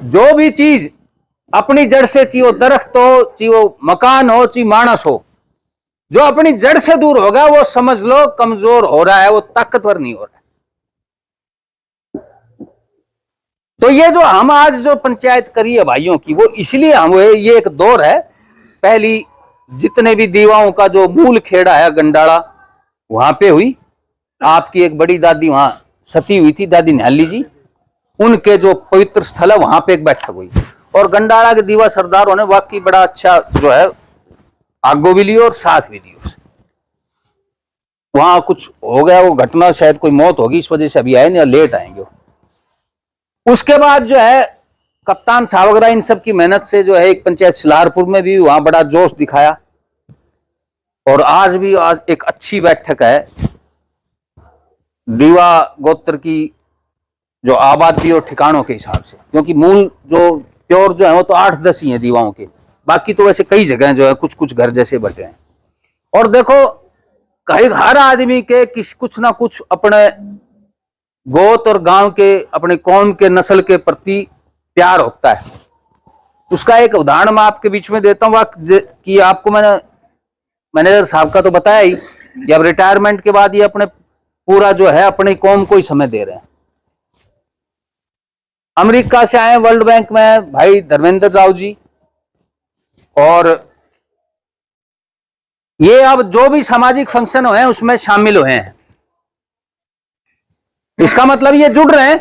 जो भी चीज अपनी जड़ से, चाहे वो दरख्त हो, चाहे वो मकान हो, चाहे मानस हो, जो अपनी जड़ से दूर होगा वो समझ लो कमजोर हो रहा है, वो ताकतवर नहीं हो रहा है। तो ये जो हम आज जो पंचायत करी है भाइयों की, वो इसलिए हम, ये एक दौर है। पहली जितने भी दीवाओं का जो मूल खेड़ा है गंडाला, वहां पे हुई। आपकी एक बड़ी दादी वहां सती हुई थी, दादी न्याली जी, उनके जो पवित्र स्थल है वहां पे एक बैठक हुई। और गंडाला के दीवा सरदारों ने वाकई बड़ा अच्छा जो है आगो भी लियो और साथ भी दियो। वहां कुछ हो गया, वो घटना, शायद कोई मौत होगी, इस वजह से अभी आए नहीं, लेट आएंगे। उसके बाद जो है कप्तान सावगरा इन सब की मेहनत से जो है एक पंचायत सिलारपुर में भी वहां बड़ा जोश दिखाया। और आज भी आज एक अच्छी बैठक है दीवा गोत्र की जो आबादी और ठिकानों के हिसाब से, क्योंकि मूल जो प्योर जो है वो तो 8-10 ही है दीवाओं के, बाकी तो वैसे कई जगह जो है कुछ कुछ घर जैसे बटे हैं। और देखो कहीं हर आदमी के कुछ ना कुछ अपने गोत और गांव के, अपने कौम के, नस्ल के प्रति प्यार होता है। उसका एक उदाहरण मैं आपके बीच में देता हूँ कि आपको मैंने मैनेजर साहब का तो बताया ही, अब रिटायरमेंट के बाद ये अपने पूरा जो है अपनी कौम को ही समय दे रहे हैं। अमेरिका से आए वर्ल्ड बैंक में भाई धर्मेंद्र राव जी, और ये अब जो भी सामाजिक फंक्शन हुए हैं उसमें शामिल हुए हैं। इसका मतलब ये जुड़ रहे हैं।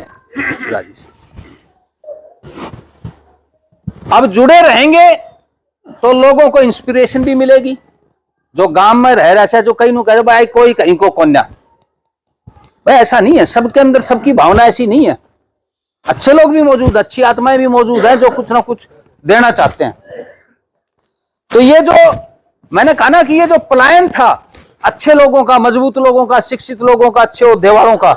अब जुड़े रहेंगे तो लोगों को इंस्पिरेशन भी मिलेगी। जो गांव में रह रहा है, जो कहीं कहते भाई कोई कहीं को कन्या, भाई ऐसा नहीं है, सबके अंदर सबकी भावना ऐसी नहीं है। अच्छे लोग भी मौजूद, अच्छी आत्माएं भी मौजूद हैं जो कुछ ना कुछ देना चाहते हैं। तो ये जो मैंने कहा ना कि ये जो पलायन था अच्छे लोगों का, मजबूत लोगों का, शिक्षित लोगों का, अच्छे ओहदे वालों का,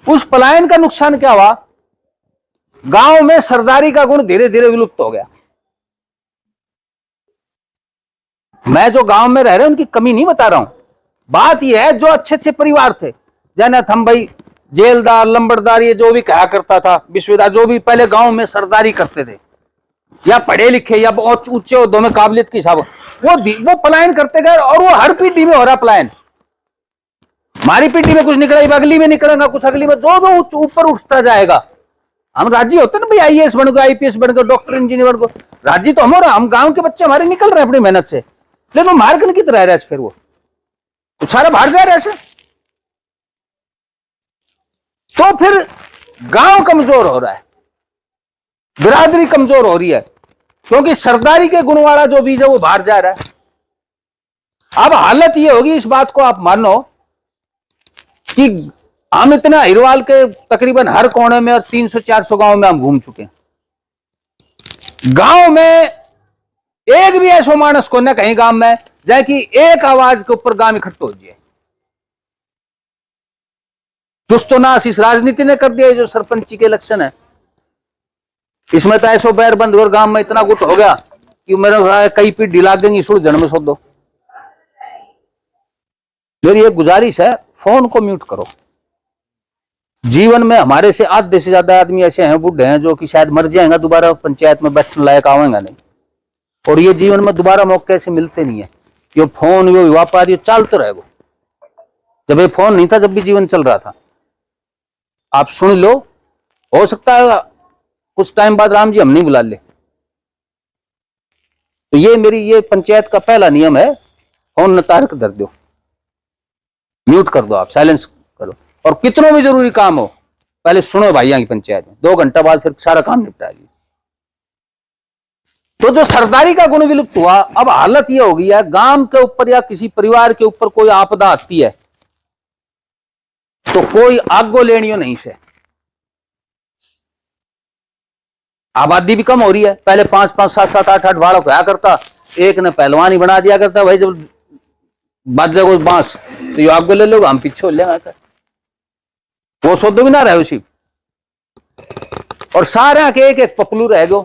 उस पलायन का नुकसान क्या हुआ, गांव में सरदारी का गुण धीरे धीरे विलुप्त हो गया। मैं जो गांव में रह रहे उनकी कमी नहीं बता रहा हूं, बात यह है जो अच्छे अच्छे परिवार थे, जैनत हम भाई जेलदार, लंबड़दार, ये जो भी कहा करता था, विश्वदार, जो भी पहले गांव में सरदारी करते थे, या पढ़े लिखे या बहुत ऊंचे ओहदों में काबिलियत के हिसाब, वो पलायन करते गए। और वो हर पीढ़ी में हो रहा पलायन। हमारी पीढ़ी में कुछ निकला, अगली में निकलेगा कुछ, अगली में जो जो ऊपर उठता जाएगा। हम राज्य होते ना भाई, आईएएस बन गए, आईपीएस बन गए, डॉक्टर, इंजीनियर बन गए, राज्य तो हम गांव के बच्चे हमारे निकल रहे हैं अपनी मेहनत से, लेकिन वो मार्ग की तरह रह रहा है, फिर वो सारा बाहर जा रहा है ऐसे। तो फिर गांव कमजोर हो रहा है, बिरादरी कमजोर हो रही है, क्योंकि सरदारी के गुण वाला जो बीज है वो बाहर जा रहा है। अब हालत ये होगी, इस बात को आप मानो कि हम इतना हिरवाल के तकरीबन हर कोने में और 300-400 गांव में हम घूम चुके हैं। गांव में एक भी ऐसा मानस को न कहीं गांव में जाए कि एक आवाज के ऊपर गांव इकट्ठा हो जाए। दुष्टोनाश इस राजनीति ने कर दिया, जो सरपंची के इलेक्शन है, इसमें तो ऐसो बैर बंद और गांव में इतना गुट हो गया कि मेरे कई पीढ़ी ला देंगी सुलझन में। सो दो, मेरी एक गुजारिश है, फोन को म्यूट करो। जीवन में हमारे से आधे से ज्यादा आदमी ऐसे हैं, बूढ़े हैं, जो कि शायद मर जाएंगे, दोबारा पंचायत में बैठने लायक आवेंगे नहीं, और ये जीवन में दोबारा मौके ऐसे मिलते नहीं है। ये फोन, ये व्यापार, ये चलते रहेगा। जब ये फोन नहीं था, जब भी जीवन चल रहा था, आप सुन लो, हो सकता है कुछ टाइम बाद राम जी हम नहीं बुला ले। तो ये मेरी ये पंचायत का पहला नियम है, फोन न तारक धर दो, म्यूट कर दो, आप साइलेंस करो, और कितनों भी जरूरी काम हो पहले सुनो भाइयों की पंचायत में, 2 घंटा बाद फिर सारा काम निपटा लिया। तो जो सरदारी का गुण विलुप्त हुआ, अब हालत यह हो गई है, गांव के ऊपर या किसी परिवार के ऊपर कोई आपदा आती है तो कोई आगो लेनियो नहीं से। आबादी भी कम हो रही है, पहले 5-5, 7-7, 8-8 बालक होया करता, एक ने पहलवानी बना दिया करता, भाई जब बाजा को बांस तो ये आगो ले लो, हम पीछे हो लेंगे, वो सौदो भी ना रहे उसी। और सारे के एक एक पपलू रह गयो,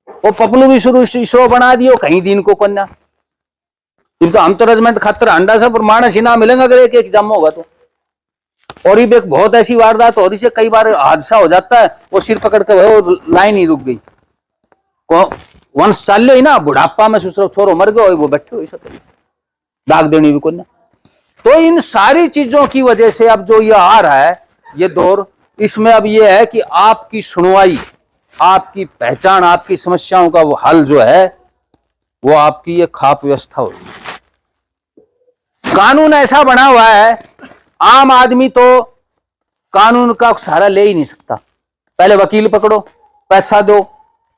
वो पपलू भी शुरू इसरो बना दियो, कहीं दिन को कन्या। तो हम तो रजमेंट खातर अंडा सब मानस ही ना मिलेंगे अगर एक एक जम होगा तो। और ये एक बहुत ऐसी वारदात हो रही है, कई बार हादसा हो जाता है, वो सिर पकड़ के वो लाइन ही रुक गई। वंश चाल्यो ही ना, बुढ़ापा में सुसरो छोरो मर गयो, वो बैठे हुए दाग देनी भी कोई ना। तो इन सारी चीजों की वजह से अब जो ये आ रहा है ये दौर, इसमें अब ये है कि आपकी सुनवाई, आपकी पहचान, आपकी समस्याओं का वो हल जो है वो आपकी ये खाप व्यवस्था हो। कानून ऐसा बना हुआ है, आम आदमी तो कानून का सहारा ले ही नहीं सकता। पहले वकील पकड़ो, पैसा दो,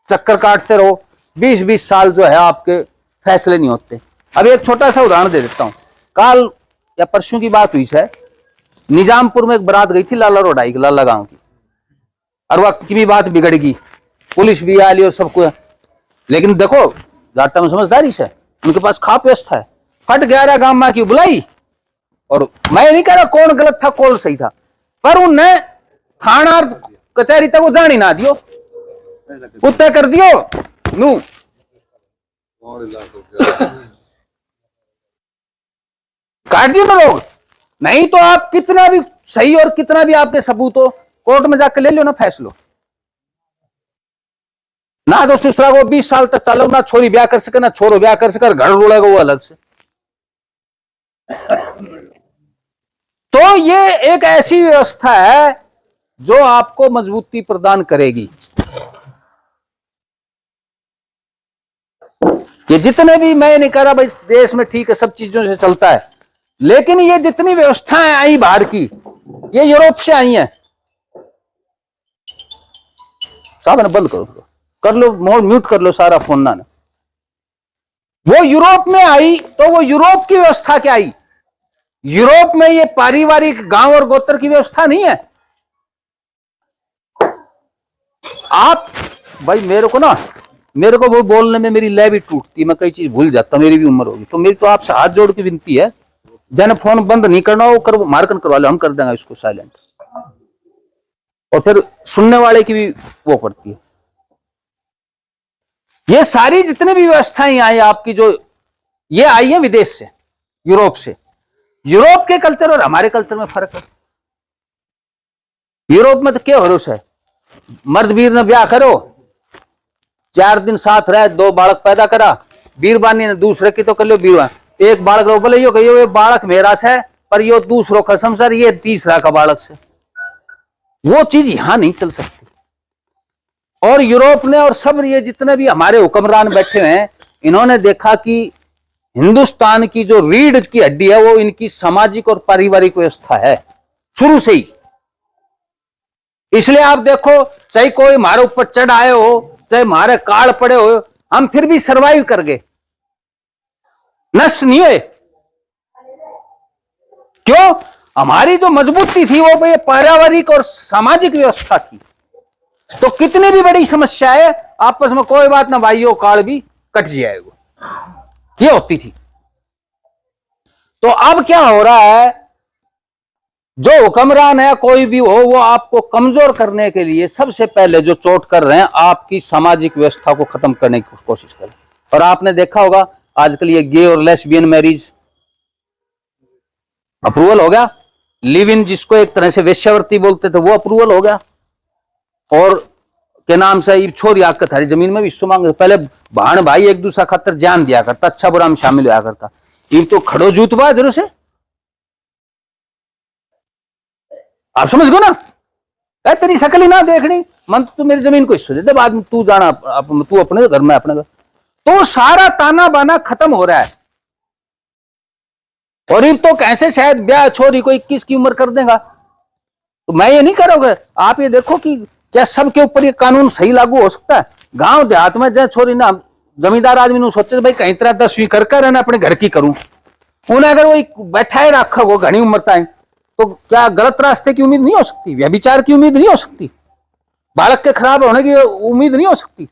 चक्कर काटते रहो, 20-20 साल जो है आपके फैसले नहीं होते। अब एक छोटा सा उदाहरण दे देता हूं। कल या परसों की बात हुई है, निजामपुर में एक बारात गई थी लाला रोडाई की, लाला गांव की, और वक्त की भी बात बिगड़ गई, पुलिस भी आ ली और सबको। लेकिन देखो जाटा में समझदारी से, उनके पास खाप व्यवस्था है। फट 11 गांव में की बुलाई, और मैं नहीं कह रहा कौन गलत था कौन सही था, पर उनने थाना कचहरी तक वो जान ही ना दियो, उत्तर कर दियो नू काट दियो ना लोग। नहीं तो आप कितना भी सही और कितना भी आपके सबूत हो, कोर्ट में जाकर ले लो ना फैसलो। ना तो सुसरा को 20 साल तक चलो, ना छोरी ब्याह कर सके, ना छोरो ब्याह कर सके, घर रुड़ेगा वो अलग से। तो ये एक ऐसी व्यवस्था है जो आपको मजबूती प्रदान करेगी। ये जितने भी, मैं नहीं कह रहा भाई देश में ठीक है सब चीजों से चलता है, लेकिन ये जितनी व्यवस्थाएं आई बाहर की, ये यूरोप से आई हैं। साहब ने बंद करो, कर लो म्यूट कर लो सारा फोन ना। वो यूरोप में आई तो वो यूरोप की व्यवस्था क्या आई। यूरोप में ये पारिवारिक गांव और गोत्र की व्यवस्था नहीं है। आप भाई मेरे को वो बोलने में मेरी लय भी टूटती है, मैं कई चीज भूल जाता हूं, मेरी भी उम्र होगी। तो मेरी तो आपसे हाथ जोड़ के विनती है, जन फोन बंद नहीं करना, वो कर मार्कन करवा लो, हम कर देंगे इसको साइलेंट। और फिर सुनने वाले की भी वो पड़ती है। ये सारी जितनी भी व्यवस्थाएं आई आपकी, जो ये आई है विदेश से, यूरोप से। यूरोप के कल्चर और हमारे कल्चर में फर्क है। यूरोप में तो क्या भरोसा है, मर्द वीर ने ब्याह करो, 4 दिन साथ रहे, 2 बालक पैदा करा, बीरबानी ने दूसरे की तो कर लो, बीरबान एक बालक रो, बोले यो कहियो ये बालक मेरा से, पर यो दूसरों का संसार, ये तीसरा का बालक से। वो चीज यहां नहीं चल सकती। और यूरोप ने और सब ये जितने भी हमारे हुक्मरान बैठे हैं, इन्होंने देखा कि हिंदुस्तान की जो रीढ़ की हड्डी है वो इनकी सामाजिक और पारिवारिक व्यवस्था है शुरू से ही। इसलिए आप देखो, चाहे कोई हमारे ऊपर चढ़ आए हो, चाहे हमारे काल पड़े हो, हम फिर भी सरवाइव कर गए, नष्ट नहीं हुए। क्यों? हमारी जो मजबूती थी वो पारिवारिक और सामाजिक व्यवस्था थी। तो कितनी भी बड़ी समस्या है, आपस में कोई बात ना भाइयों, काल भी कट जाएगा, ये होती थी। तो अब क्या हो रहा है, जो हुक्मरान है कोई भी हो, वो आपको कमजोर करने के लिए सबसे पहले जो चोट कर रहे हैं, आपकी सामाजिक व्यवस्था को खत्म करने की कोशिश कर रहे हैं। और आपने देखा होगा आजकल ये गे और लेस्बियन मैरिज अप्रूवल हो गया, लिव इन जिसको एक तरह से वेश्यावृत्ति बोलते थे वो अप्रूवल हो गया। और के नाम से छोरी आकर थारी जमीन में भी हिस्सों मांगे। पहले भाण भाई एक दूसरा खातर जान दिया करता, अच्छा बुरा में शामिल हुआ करता, ये तो खड़ो जूतबा इधर से। आप समझ गो ना, तेरी शक्ल ही ना देखनी, मन तो मेरी जमीन को हिस्सा दे दे, बाद में तू जाना, तू अपने घर में अपने घर। तो सारा ताना बाना खत्म हो रहा है। और ये तो कैसे शायद ब्याह छोरी को 21 की उम्र कर देगा। तो मैं ये नहीं करोगे, आप ये देखो कि क्या सबके ऊपर ये कानून सही लागू हो सकता है। गांव देहात में जहाँ छोरी ना, जमींदार आदमी ने सोचे भाई कहीं तरह 10वीं कर रहना अपने घर की करूं, उन्हें अगर वो बैठाए रखा हो घनी उम्र तक, तो क्या गलत रास्ते की उम्मीद नहीं हो सकती, व्यभिचार की उम्मीद नहीं हो सकती, बालक के खराब होने की उम्मीद नहीं हो सकती।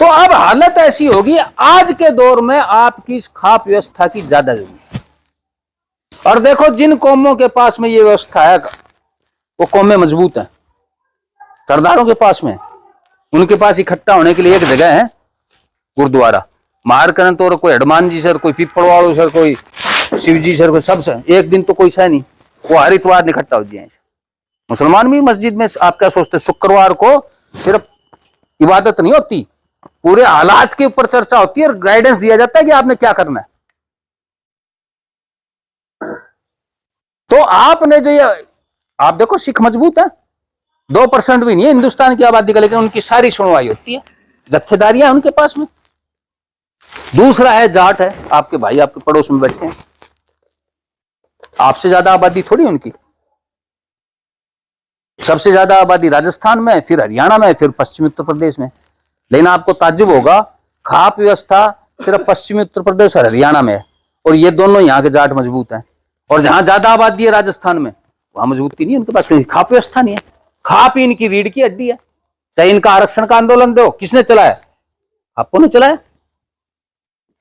तो अब हालत ऐसी होगी, आज के दौर में आपकी इस खाप व्यवस्था की ज्यादा जरूरत है। और देखो जिन कौमों के पास में ये व्यवस्था है वो कौमें मजबूत हैं, सरदारों के पास में, उनके पास इकट्ठा होने के लिए एक जगह है गुरुद्वारा। मार करन तो कोई हनुमान जी सर, कोई पीपड़वाड़ो सर, कोई शिव जी सर सबसे एक दिन तो कोई सा नहीं, वो हर इतवार इकट्ठा हो जाए। मुसलमान भी मस्जिद में आप क्या सोचते, शुक्रवार को सिर्फ इबादत नहीं होती, पूरे हालात के ऊपर चर्चा होती है और गाइडेंस दिया जाता है कि आपने क्या करना है। तो आपने जो ये आप देखो, सिख मजबूत है, 2% भी नहीं है हिंदुस्तान की आबादी का, लेकिन उनकी सारी सुनवाई होती है, जत्थेदारियां हैं उनके पास में। दूसरा है जाट है, आपके भाई आपके पड़ोस में बैठे हैं, आपसे ज्यादा आबादी थोड़ी उनकी। सबसे ज्यादा आबादी राजस्थान में, फिर हरियाणा में, फिर पश्चिमी उत्तर प्रदेश में। लेकिन आपको ताज्जुब होगा, खाप व्यवस्था सिर्फ पश्चिमी उत्तर प्रदेश और हरियाणा में है, और ये दोनों यहाँ के जाट मजबूत हैं। और जहां ज्यादा आबादी है राजस्थान में, वहां मजबूती नहीं है उनके पास, क्योंकि खाप व्यवस्था नहीं है। खाप ही इनकी रीढ़ की हड्डी है। चाहे इनका आरक्षण का आंदोलन दो, किसने चलाया? आपको नहीं चलाया।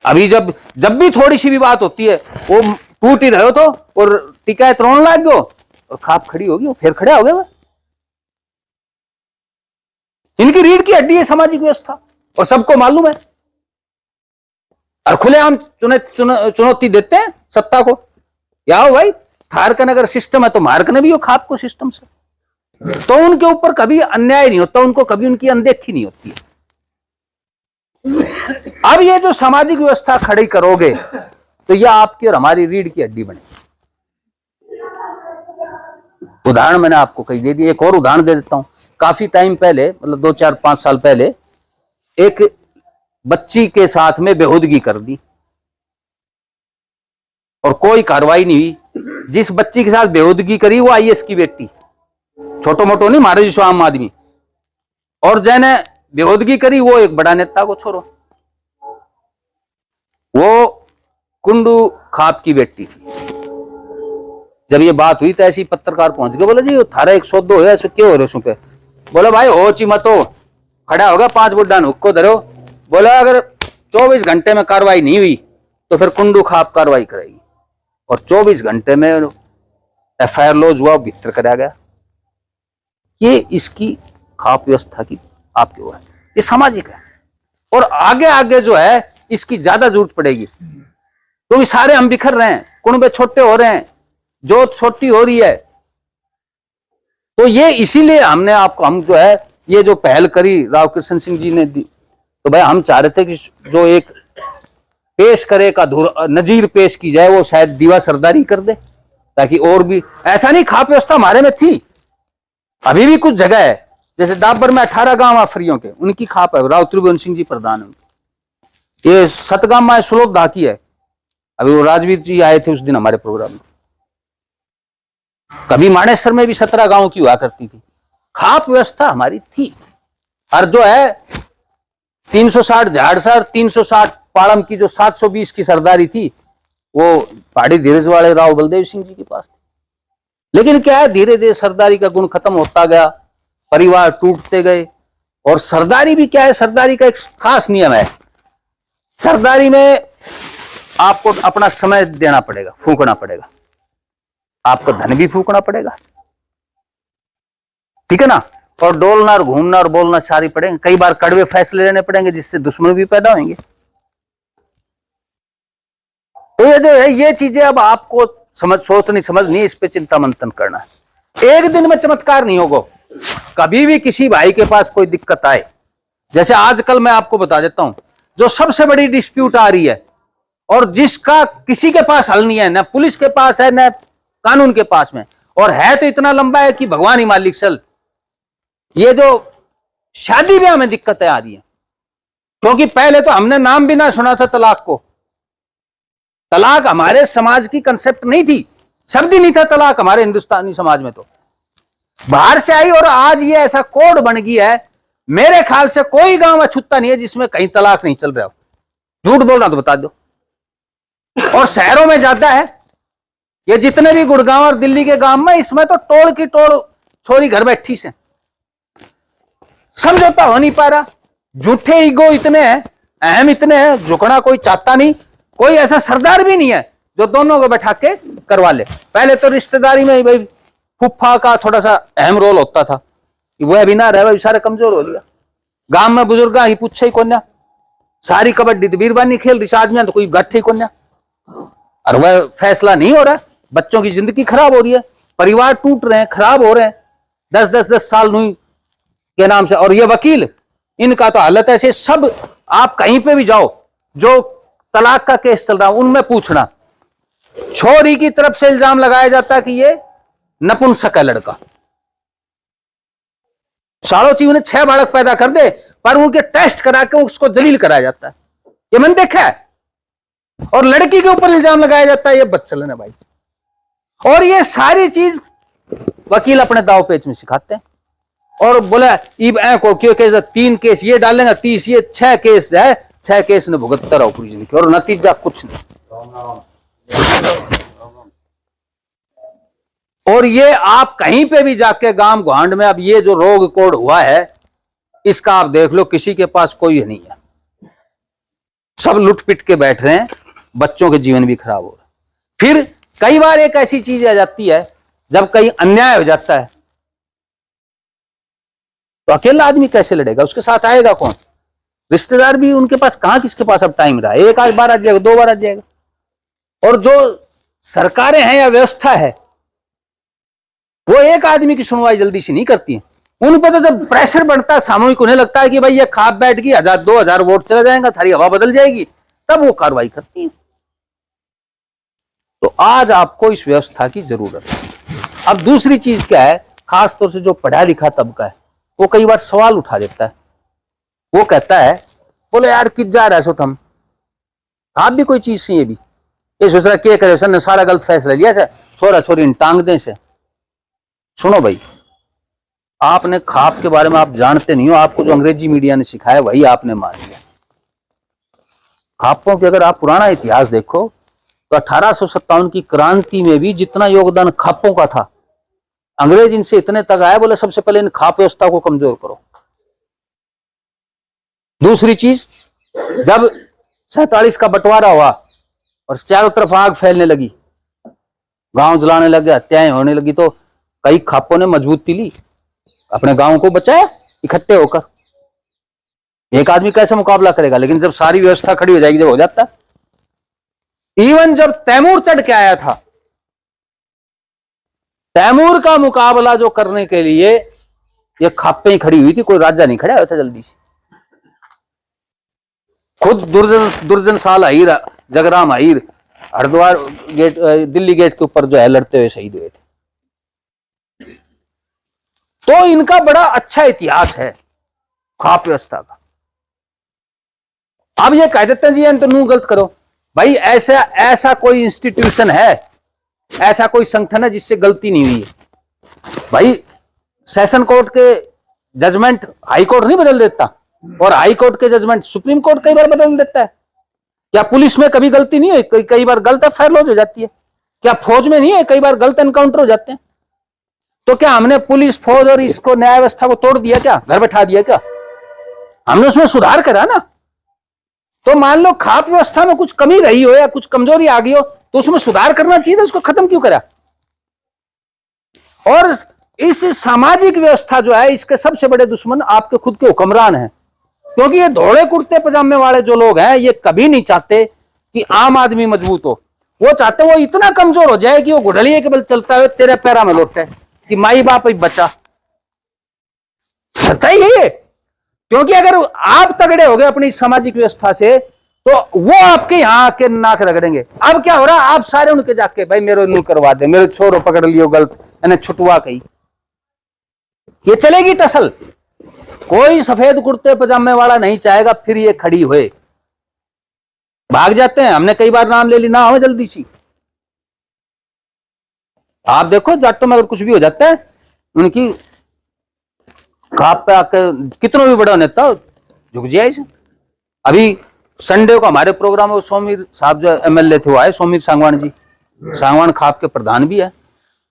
अभी जब भी थोड़ी सी भी बात होती है, वो टूट ही रहे हो तो, और टिकायत रोन लाग गो और खाप खड़ी होगी, वो फिर खड़े हो गए। इनकी रीढ़ की हड्डी है सामाजिक व्यवस्था, और सबको मालूम है, और खुलेआम चुनौती देते हैं सत्ता को। क्या हो भाई, थारकन अगर सिस्टम है तो मारकने भी हो खाप को सिस्टम से, तो उनके ऊपर कभी अन्याय नहीं होता, उनको कभी उनकी अनदेखी नहीं होती है। अब ये जो सामाजिक व्यवस्था खड़ी करोगे तो यह आपकी और हमारी रीढ़ की हड्डी बनेगी। उदाहरण मैंने आपको कही दे दी, एक और उदाहरण दे देता हूं। काफी टाइम पहले, मतलब 2-4-5 साल पहले, एक बच्ची के साथ में बेहूदगी कर दी और कोई कार्रवाई नहीं हुई। जिस बच्ची के साथ बेहूदगी करी वो आईएएस की बेटी, छोटो मोटो नहीं, मारे जो आम आदमी। और जैने बेहूदगी करी वो एक बड़ा नेता को छोड़ो, वो कुंडू खाप की बेटी थी। जब ये बात हुई तो ऐसी पत्रकार पहुंच गए, बोले जी थारा 102 हो ऐसे क्यों हो रहे हो? बोले भाई हो ची मत हो, खड़ा होगा 5 बुड्ढा हुक्को धरो। बोला अगर 24 घंटे में कार्रवाई नहीं हुई तो फिर कुंडू खाप कार्रवाई करेगी, और 24 घंटे में एफआईआर लॉज हुआ, भीतर कराया गया। ये इसकी खाप व्यवस्था की आपके वो है, ये सामाजिक है। और आगे आगे जो है इसकी ज्यादा जरूरत पड़ेगी, क्योंकि सारे हम बिखर रहे हैं, कुनबे छोटे हो रहे हैं, जोत छोटी हो रही है। तो ये इसीलिए हमने आपको, हम जो है ये जो पहल करी राव कृष्ण सिंह जी ने दी, तो भाई हम चाह रहे थे कि जो एक पेश करे का नजीर पेश की जाए, वो शायद दीवा सरदारी कर दे, ताकि और भी ऐसा नहीं। खाप व्यवस्था हमारे में थी, अभी भी कुछ जगह है, जैसे डाबर में 18 गांव आफरियों के, उनकी खाप है, राव त्रिभुवन सिंह जी प्रधान है। ये सतगाम में सुलोक ढाकी है, अभी वो राजवीर जी आए थे उस दिन हमारे प्रोग्राम में। कभी मानेसर में भी 17 गांव की हुआ करती थी। खाप व्यवस्था हमारी थी। और जो है 360 झाड़सर, 360 पाड़म की जो 720 की सरदारी थी, वो पहाड़ी धीरज वाले राव बलदेव सिंह जी के पास थी। लेकिन क्या है, धीरे धीरे सरदारी का गुण खत्म होता गया, परिवार टूटते गए। और सरदारी भी क्या है, सरदारी का एक खास नियम है, सरदारी में आपको अपना समय देना पड़ेगा, फूंकना पड़ेगा, आपको धन भी फूंकना पड़ेगा, ठीक है ना। और डोलना और घूमना और बोलना सारी पड़ेंगे, कई बार कड़वे फैसले लेने पड़ेंगे जिससे दुश्मन भी पैदा होंगे। तो ये जो है, ये चीजें अब आपको समझनी, इस पे चिंता मंथन करना है। एक दिन में चमत्कार नहीं होगा। कभी भी किसी भाई के पास कोई दिक्कत आए, जैसे आजकल मैं आपको बता देता हूं, जो सबसे बड़ी डिस्प्यूट आ रही है और जिसका किसी के पास हल नहीं है, ना पुलिस के पास है ना कानून के पास में, और है तो इतना लंबा है कि भगवान ही मालिक चल, ये जो शादी ब्याह में दिक्कतें आ रही है। क्योंकि पहले तो हमने नाम भी ना सुना था तलाक को। तलाक हमारे समाज की कंसेप्ट नहीं थी, शब्द ही नहीं था तलाक हमारे हिंदुस्तानी समाज में, तो बाहर से आई और आज ये ऐसा कोड बन गया है। मेरे ख्याल से कोई गांव अछूता नहीं है जिसमें कहीं तलाक नहीं चल रहा हो। झूठ बोलना तो बता दो। और शहरों में ज्यादा है, ये जितने भी गुड़गांव और दिल्ली के गांव में, इसमें तो टोल की टोल छोरी घर बैठी से, समझौता हो नहीं पा रहा। झूठे ईगो इतने हैं, अहम इतने हैं, झुकना कोई चाहता नहीं। कोई ऐसा सरदार भी नहीं है जो दोनों को बैठा के करवा ले। पहले तो रिश्तेदारी में भाई फुफ्फा का थोड़ा सा अहम रोल होता था, वो अभी ना रहे, सारे कमजोर हो लिया। गांव में बुजुर्ग ही पूछे ही कोन्या, सारी कबड्डी तो बीरबानी खेल रही आदमी, तो कोई गठे ही कोन्या। और वह फैसला नहीं हो रहा, बच्चों की जिंदगी खराब हो रही है, परिवार टूट रहे हैं, खराब हो रहे हैं, 10 साल नहीं के नाम से। और ये वकील, इनका तो हालत ऐसे, सब आप कहीं पे भी जाओ, जो तलाक का केस चल रहा है उनमें पूछना, छोरी की तरफ से इल्जाम लगाया जाता है कि ये नपुंसक है लड़का, साड़ोची उन्हें 6 बालक पैदा कर दे, पर उनके टेस्ट करा के उसको जलील कराया जाता है, ये मैंने देखा है। और लड़की के ऊपर इल्जाम लगाया जाता है, ये बदचलन है भाई। और ये सारी चीज वकील अपने दाव पेच में सिखाते हैं, और बोला इब को क्यों केस 3 केस ये डालेंगे, 30 ये 6 केस है, 6 केस ने भुगतता रहो पूरी जिंदगी, और नतीजा कुछ नहीं। और ये आप कहीं पे भी जाके गांव गुहांड में, अब ये जो रोग कोड हुआ है इसका आप देख लो, किसी के पास कोई नहीं है, सब लुट पिट के बैठ रहे हैं, बच्चों के जीवन भी खराब हो रहा है। फिर कई बार एक ऐसी चीज आ जाती है, जब कहीं अन्याय हो जाता है तो अकेला आदमी कैसे लड़ेगा, उसके साथ आएगा कौन? रिश्तेदार भी उनके पास कहां, किसके पास अब टाइम रहा, एक आध बार आ जाएगा, 2 बार आ जाएगा। और जो सरकारें हैं या व्यवस्था है वो एक आदमी की सुनवाई जल्दी से नहीं करती है, उन पर तो जब प्रेशर बढ़ता है सामूहिक, उन्हें लगता है कि भाई ये खाप बैठ गई, 1000-2000 वोट चला जाएगा, थारी हवा बदल जाएगी, तब वो कार्रवाई करती है। तो आज आपको इस व्यवस्था की जरूरत है। अब दूसरी चीज क्या है, खासतौर से जो पढ़ा लिखा तबका है वो कई बार सवाल उठा देता है, वो कहता है बोले यार किस जा रहा है सो तुम, आप भी कोई चीज से, ये भी ये सोच रहा क्या करे, सर ने सारा गलत फैसला लिया से, छोरा छोरी टांग दे से। सुनो भाई, आपने खाप के बारे में आप जानते नहीं हो, आपको जो अंग्रेजी मीडिया ने सिखाया वही आपने मान लिया। खापों के अगर आप पुराना इतिहास देखो तो 1857 की क्रांति में भी जितना योगदान खापों का था, अंग्रेज इनसे इतने तक आए, बोले सबसे पहले इन खाप व्यवस्था को कमजोर करो। दूसरी चीज, जब 47 का बंटवारा हुआ और चारों तरफ आग फैलने लगी, गांव जलाने लगे, हत्याएं होने लगी, तो कई खापों ने मजबूती ली, अपने गांव को बचाया इकट्ठे होकर। एक आदमी कैसे मुकाबला करेगा, लेकिन जब सारी व्यवस्था खड़ी हो जाएगी, जब हो जाता है। इवन जब तैमूर चढ़ के आया था, तैमूर का मुकाबला जो करने के लिए ये खापें ही खड़ी हुई थी, कोई राजा नहीं खड़ा हुआ था जल्दी से। खुद दुर्जन साल अहीर, जगराम अहीर हरिद्वार गेट, दिल्ली गेट के ऊपर जो है लड़ते हुए शहीद हुए थे। तो इनका बड़ा अच्छा इतिहास है खाप व्यवस्था का। अब ये कह देते हैं जी अंतनू गलत करो, भाई ऐसा कोई इंस्टीट्यूशन है, ऐसा कोई संगठन है जिससे गलती नहीं हुई है? भाई सेशन कोर्ट के जजमेंट हाई कोर्ट नहीं बदल देता, और हाई कोर्ट के जजमेंट सुप्रीम कोर्ट कई बार बदल देता है। क्या पुलिस में कभी गलती नहीं हुई? कई बार गलत एफआईआर लॉन्च हो जाती है। क्या फौज में नहीं है, कई बार गलत एनकाउंटर हो जाते हैं? तो क्या हमने पुलिस फौज और इसको न्याय व्यवस्था को तोड़ दिया, क्या घर बैठा दिया? क्या हमने उसमें सुधार करा ना? तो मान लो खाप व्यवस्था में कुछ कमी रही हो या कुछ कमजोरी आ गई हो, तो उसमें सुधार करना चाहिए, उसको खत्म क्यों करा? और इस सामाजिक व्यवस्था जो है, इसके सबसे बड़े दुश्मन आपके खुद के हुक्मरान हैं, क्योंकि ये धोड़े कुर्ते पजामे वाले जो लोग हैं, ये कभी नहीं चाहते कि आम आदमी मजबूत हो। वो चाहते वो इतना कमजोर हो जाए कि वो घुड़लिए के बल चलता हुए तेरे पैरा में लौटे कि माई बाप ही बचा। सच्चाई है ये, क्योंकि अगर आप तगड़े हो गए अपनी सामाजिक व्यवस्था से, तो वो आपके यहां आके नाक रगड़ेंगे। अब क्या हो रहा, आप सारे उनके जाके भाई मेरे नू करवा दे, मेरे छोरो पकड़ लियो गलत, यानी छुटवा कही, ये चलेगी टसल। कोई सफेद कुर्ते पजामे वाला नहीं चाहेगा फिर ये खड़ी हुए, भाग जाते हैं। हमने कई बार नाम ले ली ना, हो जल्दी सी। आप देखो जाटों में अगर कुछ भी हो जाता है, उनकी खाप पे आके कितना भी बड़ा नेता झुक जाए इसे। अभी संडे को हमारे प्रोग्राम में सोमीर साहब जो एमएलए थे वो आए, सोमीर सांगवान जी, सांगवान खाप के प्रधान भी है।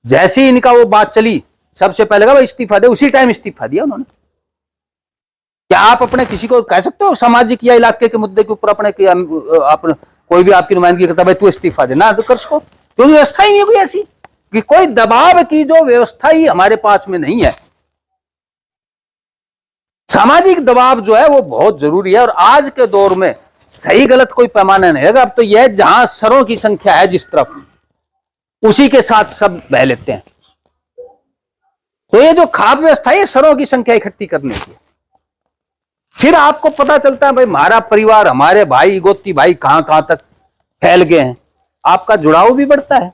जैसे ही इनका वो बात चली, सबसे पहले कहा इस्तीफा दे, उसी टाइम इस्तीफा दिया उन्होंने। क्या आप अपने किसी को कह सकते हो सामाजिक या इलाके के मुद्दे के ऊपर अपने कोई भी आपकी नुमाइंदगी करता है तू इस्तीफा दे ना, तो कर सको, क्योंकि व्यवस्था ही नहीं होगी ऐसी कि कोई दबाव की जो व्यवस्था ही हमारे पास में नहीं है। सामाजिक दबाव जो है वो बहुत जरूरी है, और आज के दौर में सही गलत कोई पैमाना नहीं है। अब तो यह जहां सरों की संख्या है जिस तरफ, उसी के साथ सब बह लेते हैं। तो ये जो खाप व्यवस्था है, ये सरों की संख्या इकट्ठी करने की। फिर आपको पता चलता है भाई हमारा परिवार, हमारे भाई गोती भाई कहां कहां तक फैल गए हैं। आपका जुड़ाव भी बढ़ता है,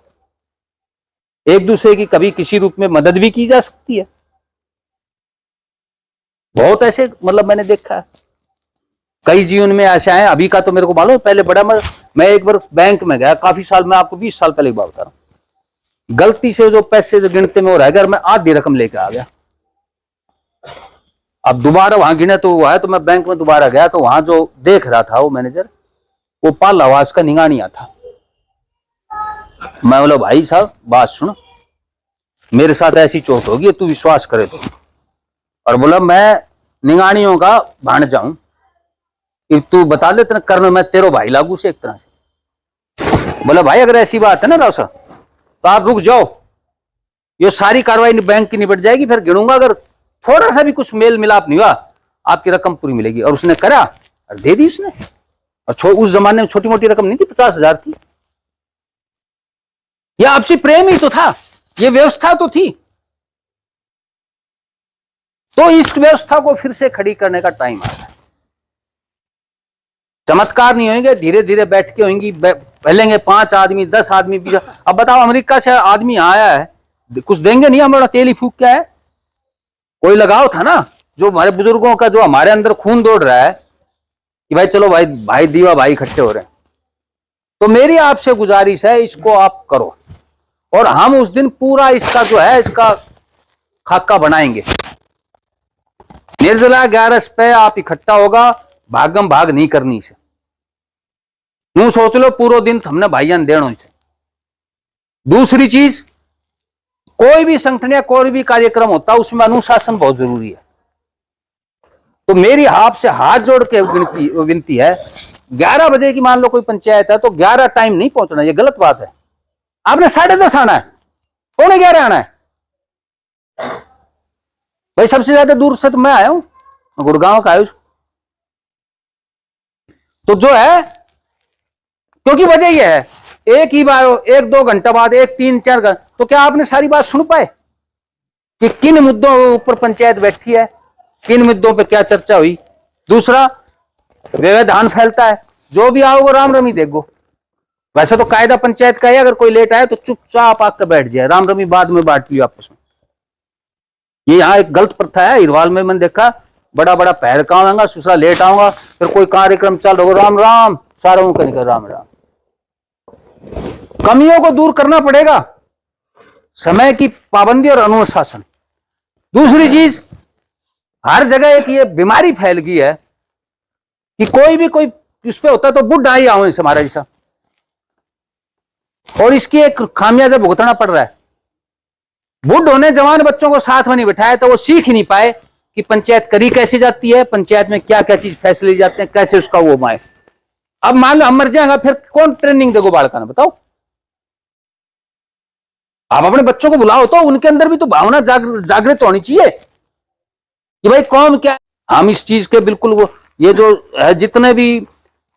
एक दूसरे की कभी किसी रूप में मदद भी की जा सकती है। बहुत ऐसे मतलब मैंने देखा है, कई जीवन में ऐसे आए। अभी का तो मेरे को मालूम, पहले बड़ा मैं एक बार बैंक में गया काफी साल, मैं आपको 20 साल पहले की बात बता रहा हूं। गलती से जो पैसे जो गिनते में हो रहा है, मैं आधी रकम लेके आ गया। अब दोबारा वहां गिने तो हुआ है, तो मैं बैंक में दोबारा गया, तो वहां जो देख रहा था वो मैनेजर, वो पालावास का निगानिया था। मैं बोला भाई साहब बात सुन, मेरे साथ ऐसी चोट होगी तू विश्वास करे तो। और बोला मैं निगानियों का भांजा हूं, तू बता दे तेरा कर्म, मैं तेरो भाई लागू से एक तरह से। बोला भाई अगर ऐसी बात है ना राव साहब, तो आप रुक जाओ, ये सारी कार्रवाई बैंक की निपट जाएगी, फिर गिनूंगा, अगर थोड़ा सा भी कुछ मेल मिलाप नहीं हुआ आपकी रकम पूरी मिलेगी। और उसने करा और दे दी उसने। और उस जमाने में छोटी मोटी रकम नहीं थी, 50,000 थी। यह आपसी प्रेम ही तो था, यह व्यवस्था तो थी। तो इस व्यवस्था को फिर से खड़ी करने का टाइम आ रहा है। चमत्कार नहीं होंगे, धीरे धीरे बैठ के होंगी, पहलेंगे 5 आदमी 10 आदमी 20। अब बताओ अमेरिका से आदमी आया है, कुछ देंगे नहीं, हमारा तेल ही फूक क्या है। कोई लगाव था ना, जो हमारे बुजुर्गों का, जो हमारे अंदर खून दौड़ रहा है कि भाई चलो भाई भाई दीवा भाई इकट्ठे हो रहे हैं। तो मेरी आपसे गुजारिश है, इसको आप करो, और हम उस दिन पूरा इसका जो है इसका खाका बनाएंगे। निर्जला 11 पे आप इकट्ठा होगा, भागम भाग नहीं करनी से। यूं सोच लो पूरा दिन हमने भाइयान देना से। दूसरी चीज, कोई भी संगठन या कोई भी कार्यक्रम होता है उसमें अनुशासन बहुत जरूरी है। तो मेरी आपसे हाथ जोड़ के विनती है, 11 बजे की मान लो कोई पंचायत है, तो 11 टाइम नहीं पहुंचना, ये गलत बात है। आपने 10:30 आना है, 11:15 आना है। भाई सबसे ज्यादा दूर से तो मैं आया हूं, गुड़गांव का आया हूं। तो जो है, क्योंकि वजह यह है, एक ही बार 1-2 घंटा बाद, 1-3-4 घंटे, तो क्या आपने सारी बात सुन पाए कि किन मुद्दों ऊपर पंचायत बैठी है, किन मुद्दों पे क्या चर्चा हुई। दूसरा, व्यवधान फैलता है, जो भी आओगे राम रमी देखो। वैसे तो कायदा पंचायत का है, अगर कोई लेट आए तो चुपचाप आकर बैठ जाए, राम रमी बाद में बांट लियो आपस में। ये यहाँ एक गलत प्रथा है। हिरवाल में मैंने देखा, बड़ा बड़ा पैर का आऊंगा, दूसरा लेट आऊंगा, फिर कोई कार्यक्रम चल रहा, राम राम सारों को निकल राम राम। कमियों को दूर करना पड़ेगा, समय की पाबंदी और अनुशासन। दूसरी चीज, हर जगह एक ये बीमारी फैल गई है कि कोई भी कोई उस पे होता तो बुढ़ा ही आओ इस हमारा जैसा, और इसकी एक खामियाजा भुगतना पड़ रहा है। बुढ़ होने जवान बच्चों को साथ में नहीं बिठाया तो वो सीख ही नहीं पाए कि पंचायत करी कैसे जाती है, पंचायत में क्या क्या चीज फैसले जाते हैं, कैसे उसका वो माए। अब मान लो हम मर जाएगा, फिर कौन ट्रेनिंग देगो बालका ने, बताओ। आप अपने बच्चों को बुलाओ तो उनके अंदर भी तो भावना जागृत होनी चाहिए कि भाई कौन क्या। हम इस चीज के बिल्कुल वो, ये जो है जितने भी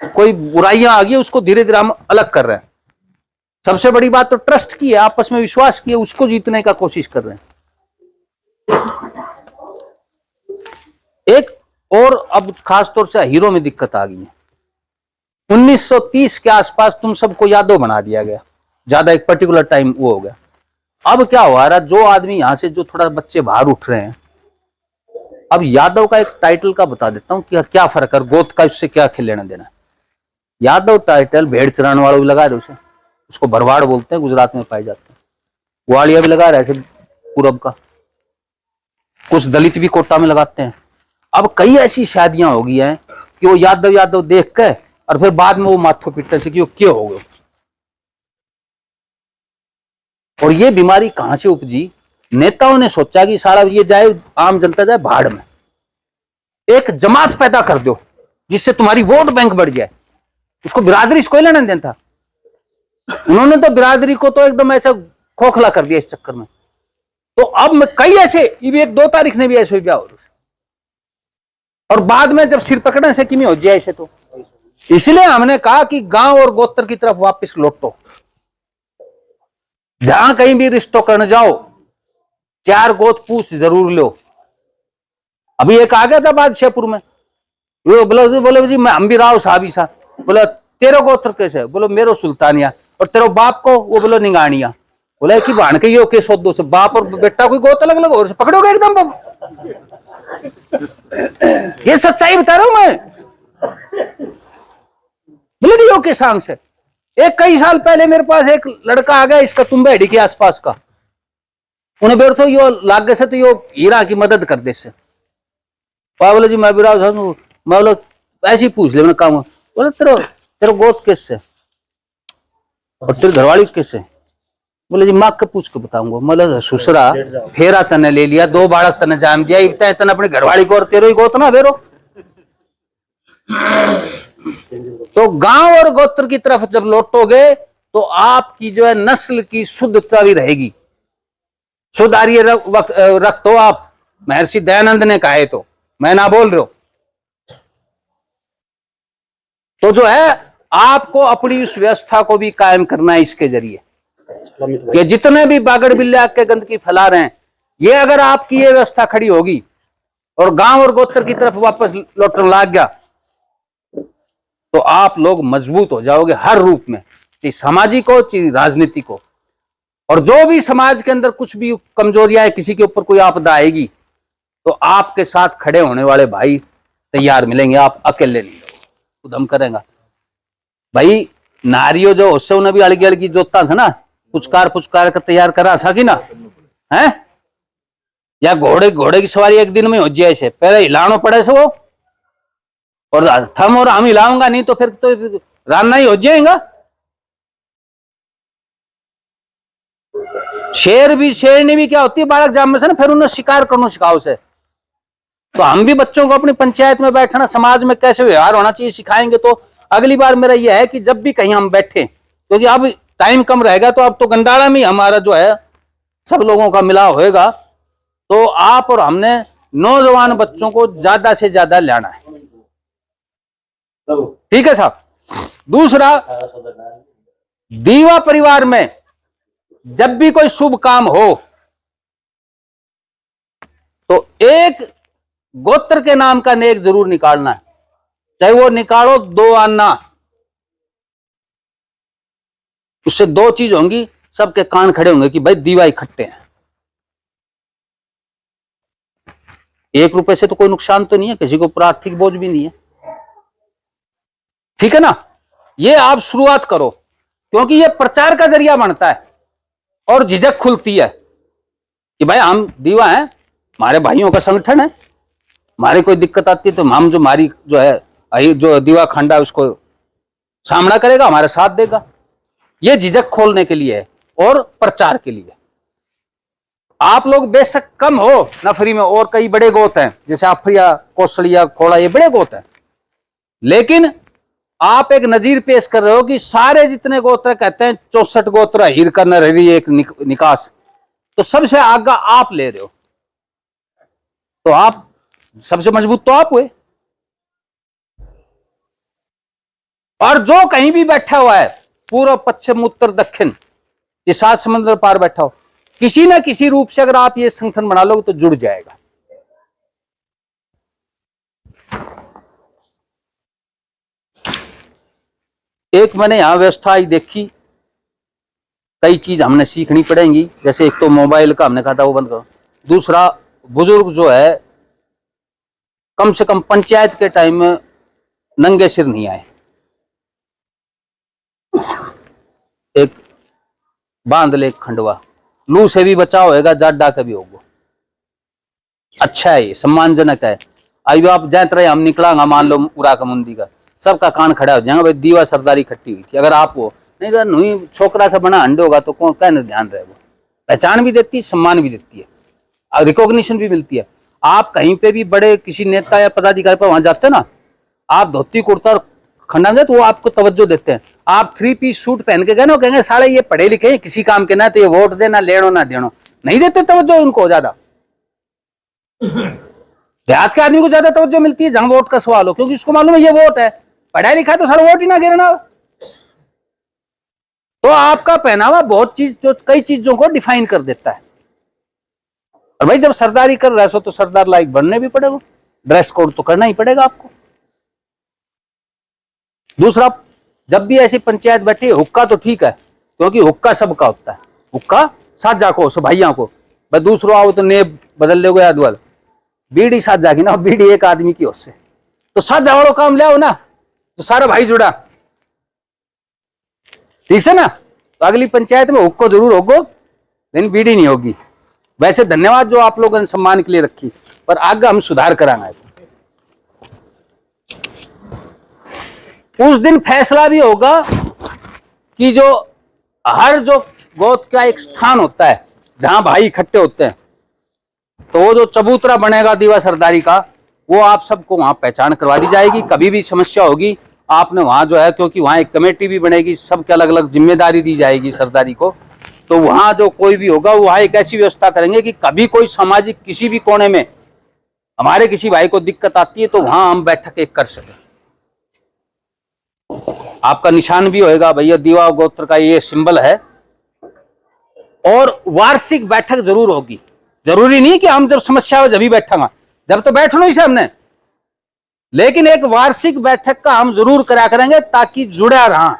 कोई बुराइयां आ गई उसको धीरे धीरे हम अलग कर रहे हैं। सबसे बड़ी बात तो ट्रस्ट की है, आपस में विश्वास की है, उसको जीतने का कोशिश कर रहे हैं। एक और अब खासतौर से हीरो में दिक्कत आ गई है। 1930 के आसपास तुम सबको यादव बना दिया गया, ज्यादा एक पर्टिकुलर टाइम वो हो गया। अब क्या हुआ रहा, जो आदमी यहां से जो थोड़ा बच्चे बाहर उठ रहे हैं, अब यादव का एक टाइटल का बता देता हूं कि क्या फर्क है, गोत का उससे क्या लेना देना। यादव टाइटल भेड़ चराने वालों भी लगा रहे उसे, उसको भरवाड़ बोलते हैं, गुजरात में पाए जाते हैं। ग्वालिया भी लगा रहा है ऐसे पूरब का, कुछ दलित भी कोटा में लगाते हैं। अब कई ऐसी शादियां हो गई हैं कि वो यादव यादव देख के और फिर बाद में वो माथो पीटने से कि वो क्यों हो गए। और ये बीमारी कहां से उपजी, नेताओं ने सोचा कि सारा ये जाए, आम जनता जाए भाड़ में, एक जमात पैदा कर दो जिससे तुम्हारी वोट बैंक बढ़ जाए। उसको बिरादरी से कोई लेना देना था। उन्होंने तो बिरादरी को तो एकदम ऐसा खोखला कर दिया इस चक्कर में। तो अब मैं कई ऐसे, ये 1-2 तारीख ने भी ऐसे ब्याह, और बाद में जब सिर पकड़ने से किमी हो जाए ऐसे, तो इसलिए हमने कहा कि गांव और गोत्र की तरफ वापस लौटो। जहां कहीं भी रिश्तों करने जाओ 4 गोत पूछ जरूर लो। अभी एक आ गया था बादशाहपुर में, वो बोले जी मैं हम भी राव साहब ही सा। बोला तेरे गोत्र कैसे? बोलो मेरो सुल्तानिया। और तेरे बाप को? वो बोलो निगानिया। बोला कि भाण के यो के सोदो से बाप और बेटा कोई गोत अलग अलग और पकड़ोगे एकदम बाबू। ये सच्चाई बता रहा हूं मैं। बोले यो के सांग से। एक कई साल पहले मेरे पास एक लड़का आ गया इसका तुम्बेड़ी के आसपास का। उन्हें बेर तो यो लागे से तो यो हीरा की मदद कर दे से। बोले जी मैं भी राव साहब, मैं बोलो ऐसे ही पूछ ले मैंने काम। बोले तेरा गोत किससे और तेरी घरवाली किससे? बोले जी माँ के पूछ के बताऊंगा। मतलब सुसरा फेरा तने ले लिया, 2 बालक तने जाम दिया, इतना तने अपनी घरवाली को और तेरो ही गोत ना फेरो। तो गांव और गोत्र की तरफ जब लौटोगे तो आपकी जो है नस्ल की शुद्धता भी रहेगी। शुद्ध आर्य रक्त हो आप। महर्षि दयानंद ने कहा है, तो मैं ना बोल रहे हो। तो जो है आपको अपनी उस व्यवस्था को भी कायम करना है इसके जरिए। ये जितने भी बागड़ बिल्ला के गंदगी फैला रहे हैं, ये अगर आपकी ये व्यवस्था खड़ी होगी और गांव और गोत्र की तरफ वापस लौटने लग गया तो आप लोग मजबूत हो जाओगे हर रूप में, चाहे सामाजिक हो चाहे राजनीतिक हो। और जो भी समाज के अंदर कुछ भी कमजोरियां है, किसी के ऊपर कोई आपदा आएगी तो आपके साथ खड़े होने वाले भाई तैयार मिलेंगे। आप अकेले नहीं उधम करेंगे भाई। नारियो जो उससे उन्हें भी अलगी अलगी जोता था ना, पुचकार कर तैयार करा था कि ना है। या घोड़े की सवारी एक दिन में हो जाए से पहले हिलानो पड़े से वो, और थम और हम हिलाऊंगा नहीं तो फिर तो रानना ही हो जाएगा। शेर भी शेरनी भी क्या होती है बालक जाम में से ना, फिर उन्हें शिकार करना सिखाओ से। तो हम भी बच्चों को अपनी पंचायत में बैठना, समाज में कैसे व्यवहार होना चाहिए सिखाएंगे। तो अगली बार मेरा यह है कि जब भी कहीं हम बैठे, क्योंकि अब टाइम कम रहेगा तो अब तो गंडाला में हमारा जो है सब लोगों का मिलाव होएगा, तो आप और हमने नौजवान बच्चों को ज्यादा से ज्यादा लाना है। ठीक है साहब। दूसरा, दीवा परिवार में जब भी कोई शुभ काम हो तो एक गोत्र के नाम का नेक जरूर निकालना है, चाहे वो निकालो 2 आना। उससे 2 चीज होंगी, सबके कान खड़े होंगे कि भाई दीवा इकट्ठे हैं। 1 रुपए से तो कोई नुकसान तो नहीं है, किसी को ऊपर आर्थिक बोझ भी नहीं है। ठीक है ना। ये आप शुरुआत करो, क्योंकि ये प्रचार का जरिया बनता है और झिझक खुलती है कि भाई हम दीवा हैं, हमारे भाइयों का संगठन है, हमारी कोई दिक्कत आती है तो हम जो हमारी जो है जो दीवा खंडा है उसको सामना करेगा, हमारे साथ देगा। ये झिझक खोलने के लिए है और प्रचार के लिए। आप लोग बेशक कम हो नफरी में, और कई बड़े गोत हैं जैसे आफरिया, कौशलिया, खोड़ा, ये बड़े गोत हैं, लेकिन आप एक नजीर पेश कर रहे हो कि सारे जितने गोत्र कहते हैं 64 गोत्र हीर का नरहरी एक निकास, तो सबसे आगा आप ले रहे हो, तो आप सबसे मजबूत तो आप हुए। और जो कहीं भी बैठा हुआ है, पूर्व पश्चिम उत्तर दक्षिण, ये 7 समुद्र पार बैठा हो, किसी ना किसी रूप से अगर आप ये संगठन बना लोगे तो जुड़ जाएगा। एक मैंने यहां व्यवस्था ही देखी, कई चीज हमने सीखनी पड़ेंगी। जैसे एक तो मोबाइल का हमने कहा था वो बंद करो। दूसरा, बुजुर्ग जो है कम से कम पंचायत के टाइम में नंगे सिर नहीं आए, एक बांध ले खंडवा, लू से भी बचाव होगा, जाडा का भी होगा। अच्छा है, ये सम्मानजनक है। अभी आप जाते रहे, हम निकलांगा मान लो उड़ा का मुंदी का, सबका कान खड़ा हो जाएगा, भाई दीवा सरदारी खट्टी हुई थी। अगर आप हो नहीं तो नुई छोकरा से बना अंडे होगा तो कौन क्या ध्यान रहेगा। पहचान भी देती है, सम्मान भी देती है, रिकॉग्निशन भी मिलती है। आप कहीं पे भी बड़े किसी नेता या पदाधिकारी पर वहां जाते हो ना, आप धोती कुर्ता और खंडा में तो वो आपको तवज्जो देते हैं। आप 3 पीस सूट पहन के गए ना, कहेंगे साले ये पढ़े लिखे हैं, किसी काम के ना, तो ये वोट देना लेनो ना देनो, नहीं देते तवज्जो उनको ज्यादा। देहात के आदमी को ज्यादा तवज्जो मिलती है जहां वोट का सवाल हो, क्योंकि उसको मालूम है ये वोट है, पढ़ा लिखा तो सर वोट ही ना गिरना। तो आपका पहनावा बहुत चीज, जो कई चीजों को डिफाइन कर देता है। और भाई जब सरदारी कर रहे हो तो सरदार लायक बनने भी पड़ेगा, ड्रेस कोड तो करना ही पड़ेगा आपको। दूसरा, जब भी ऐसी पंचायत बैठी, हुक्का तो ठीक है, क्योंकि हुक्का सबका होता है, हुक्का साझा को, भाइयों को। भाई दूसरों आओ तो नेब बदल लोगे अदवल, बीड़ी साझा की ना, बीड़ी एक आदमी की उससे, तो साझा वालों काम ले आओ ना, तो सारा भाई जुड़ा, ठीक है ना। तो अगली पंचायत में हुक्को जरूर होगो, लेकिन बीड़ी नहीं होगी। वैसे धन्यवाद जो आप लोगों ने सम्मान के लिए रखी, पर आगे हम सुधार कराएंगे। उस दिन फैसला भी होगा कि जो हर जो गोत्र का एक स्थान होता है जहां भाई इकट्ठे होते हैं, तो वो जो चबूतरा बनेगा दीवा सरदारी का, वो आप सबको वहां पहचान करवा दी जाएगी। कभी भी समस्या होगी आपने वहां जो है, क्योंकि वहां एक कमेटी भी बनेगी, सबके अलग अलग जिम्मेदारी दी जाएगी सरदारी को, तो वहां जो कोई भी होगा वहां एक ऐसी व्यवस्था करेंगे कि कभी कोई सामाजिक किसी भी कोने में हमारे किसी भाई को दिक्कत आती है तो वहां हम बैठक एक कर सके। आपका निशान भी होएगा भैया, दीवा गोत्र का ये सिंबल है। और वार्षिक बैठक जरूर होगी, जरूरी नहीं कि हम जब समस्या हो जब ही बैठेगा, जब तो बैठना ही सामने, लेकिन एक वार्षिक बैठक का हम जरूर करा करेंगे ताकि जुड़ा रहा।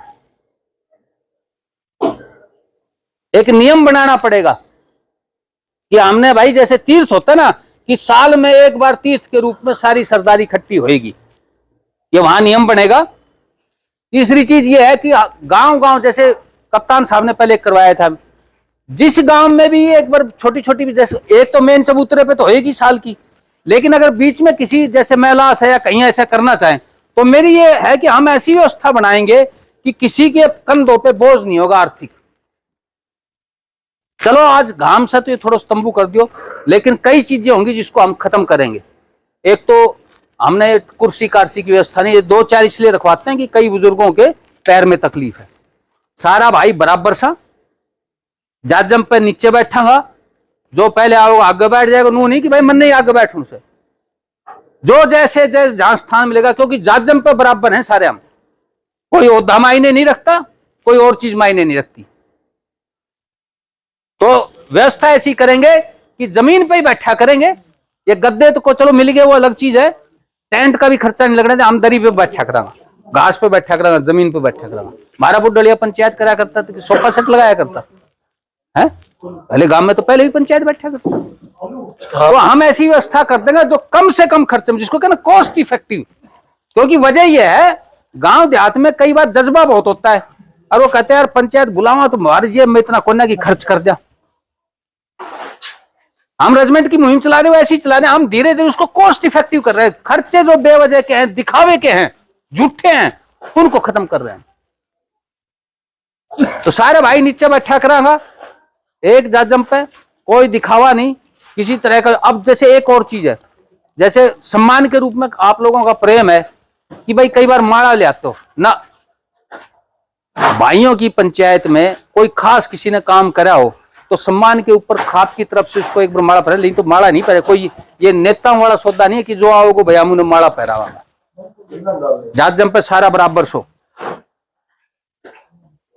एक नियम बनाना पड़ेगा कि हमने भाई, जैसे तीर्थ होता है ना, कि साल में एक बार तीर्थ के रूप में सारी सरदारी इकट्ठी होएगी, ये वहां नियम बनेगा। तीसरी चीज ये है कि गांव गांव, जैसे कप्तान साहब ने पहले करवाया था, जिस गांव में भी एक बार छोटी छोटी भी, जैसे एक तो मेन चबूतरे पे तो होएगी साल की, लेकिन अगर बीच में किसी जैसे महिलास है या कहीं ऐसा करना चाहें, तो मेरी ये है कि हम ऐसी व्यवस्था बनाएंगे कि किसी के कंधों पे बोझ नहीं होगा आर्थिक। चलो आज घाम से तो ये थोड़ा स्तंभू कर दियो, लेकिन कई चीजें होंगी जिसको हम खत्म करेंगे। एक तो हमने कुर्सी कारसी की व्यवस्था नहीं, ये 2-4 इसलिए रखवाते हैं कि कई बुजुर्गों के पैर में तकलीफ है। सारा भाई बराबर सा जाजम पे नीचे बैठागा, जो पहले आओगे आगे बैठ जाएगा, नू नहीं कि भाई मन नहीं आगे बैठ उनसे, जो जैसे जैसे जहां स्थान मिलेगा, क्योंकि जाजम पे बराबर हैं सारे हम, कोई ओहदा मायने नहीं रखता, कोई और चीज मायने नहीं रखती। तो व्यवस्था ऐसी करेंगे कि जमीन पे ही बैठा करेंगे। ये गद्दे तो को चलो मिल गए, वो अलग चीज है, टेंट का भी खर्चा नहीं लगना, हम दरी पे बैठा करांगा, घास पे बैठा करांगा, जमीन पे बैठा करांगा। हमारा बुढ़लिया पंचायत करा करता था कि सोफा सेट लगाया करता है, पहले गांव में तो पहले भी पंचायत बैठा करता। तो हम ऐसी व्यवस्था कर देंगे जो कम से कम खर्चे में, जिसको कहना कॉस्ट इफेक्टिव। क्योंकि वजह यह है, गांव देहात में कई बार जज्बा बहुत होता है, और वो कहते हैं यार पंचायत बुलावा तो हमारी जेब में इतना कोना की खर्च कर दिया। हम रेजिमेंट की मुहिम चला रहे हो, ऐसी चला रहे हैं, हम धीरे धीरे उसको कॉस्ट इफेक्टिव कर रहे हैं। खर्चे जो बेवजह के हैं, दिखावे के हैं, झूठे हैं, उनको खत्म कर रहे हैं। तो सारे भाई नीचे बैठा करांगा एक जाजम पे, कोई दिखावा नहीं किसी तरह का। अब जैसे एक और चीज है, जैसे सम्मान के रूप में आप लोगों का प्रेम है कि भाई कई बार माला ले आते हो ना, भाइयों की पंचायत में कोई खास किसी ने काम करा हो तो सम्मान के ऊपर खाप की तरफ से उसको एक बार माला पहरा, लेकिन तो माला नहीं पहरे। कोई ये नेताओं वाला सौदा नहीं है कि जो आओगे भैया मुझे माला पहरावा, जाजम पे सारा बराबर सो।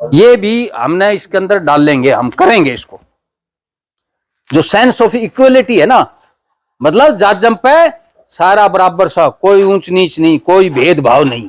ये भी हमने इसके अंदर डाल लेंगे, हम करेंगे इसको। जो सेंस ऑफ इक्वलिटी है ना, मतलब जाजम पे सारा बराबर सा, कोई ऊंच नीच नहीं, कोई भेदभाव नहीं।